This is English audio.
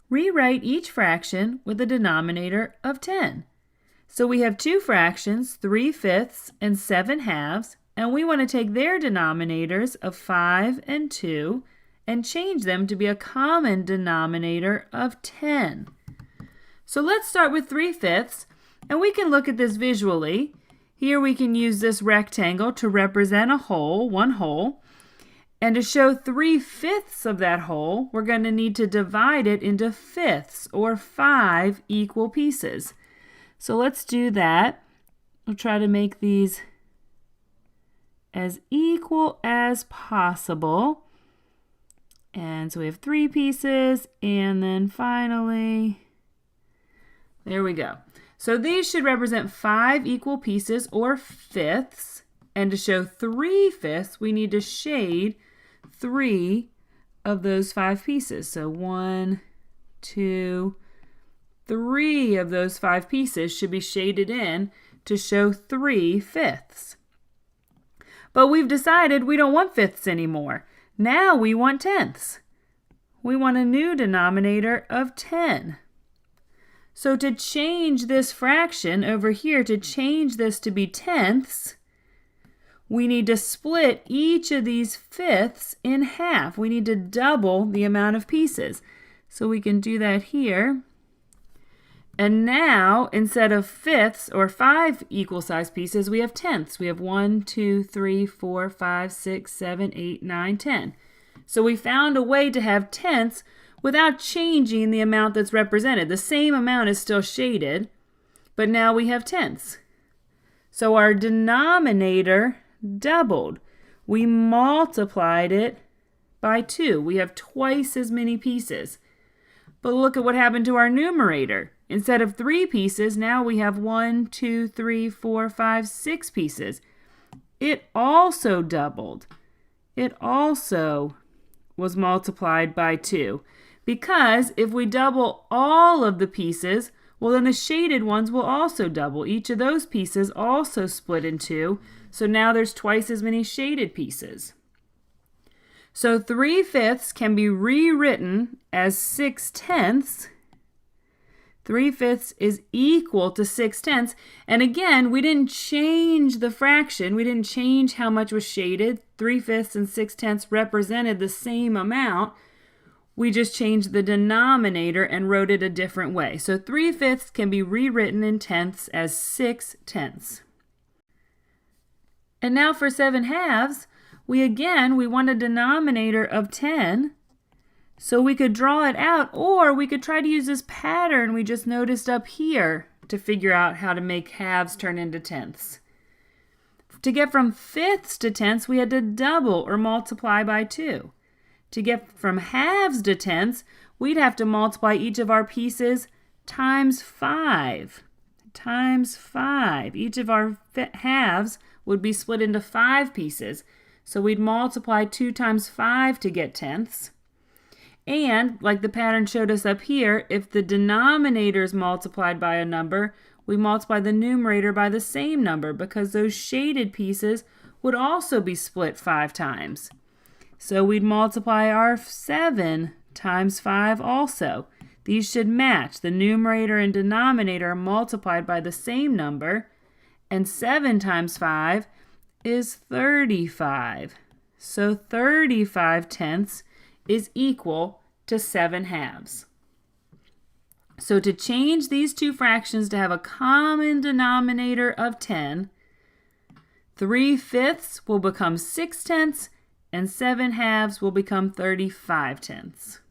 Rewrite each fraction with a denominator of 10. So we have two fractions, 3/5 and 7/2, and we want to take their denominators of 5 and 2 and change them to be a common denominator of 10. So let's start with 3/5, and we can look at this visually. Here we can use this rectangle to represent a whole, one whole. And to show 3/5 of that whole, we're going to need to divide it into fifths, or 5 equal pieces. So let's do that. We'll try to make these as equal as possible. And so we have 3 pieces, and then finally, there we go. So these should represent 5 equal pieces, or fifths. And to show 3/5, we need to shade 3 of those 5 pieces. So 1, 2, 3 of those 5 pieces should be shaded in to show 3/5. But we've decided we don't want fifths anymore. Now we want tenths. We want a new denominator of 10. So to change this fraction over here, to change this to be tenths, we need to split each of these fifths in half. We need to double the amount of pieces. So we can do that here. And now, instead of fifths, or 5 equal-sized pieces, we have tenths. We have 1, 2, 3, 4, 5, 6, 7, 8, 9, 10. So we found a way to have tenths without changing the amount that's represented. The same amount is still shaded, but now we have tenths. So our denominator doubled. We multiplied it by 2. We have twice as many pieces. But look at what happened to our numerator. Instead of 3 pieces, now we have 1, 2, 3, 4, 5, 6 pieces. It also doubled. It also was multiplied by 2. Because if we double all of the pieces, well, then the shaded ones will also double. Each of those pieces also split in 2. So now there's twice as many shaded pieces. So 3/5 can be rewritten as 6/10. 3/5 is equal to 6/10. And again, we didn't change the fraction. We didn't change how much was shaded. 3/5 and 6/10 represented the same amount. We just changed the denominator and wrote it a different way. So 3/5 can be rewritten in tenths as 6/10. And now for 7/2, we want a denominator of 10. So we could draw it out, or we could try to use this pattern we just noticed up here to figure out how to make halves turn into tenths. To get from fifths to tenths, we had to double or multiply by 2. To get from halves to tenths, we'd have to multiply each of our pieces times 5. Times 5. Each of our halves would be split into 5 pieces. So we'd multiply 2 times 5 to get tenths. And, like the pattern showed us up here, if the denominator is multiplied by a number, we multiply the numerator by the same number, because those shaded pieces would also be split 5 times. So we'd multiply our 7 times 5 also. These should match. The numerator and denominator are multiplied by the same number, and 7 times 5 is 35. So 35/10 is equal to 7/2. So to change these two fractions to have a common denominator of 10, 3/5 will become 6/10, and 7/2 will become 35/10.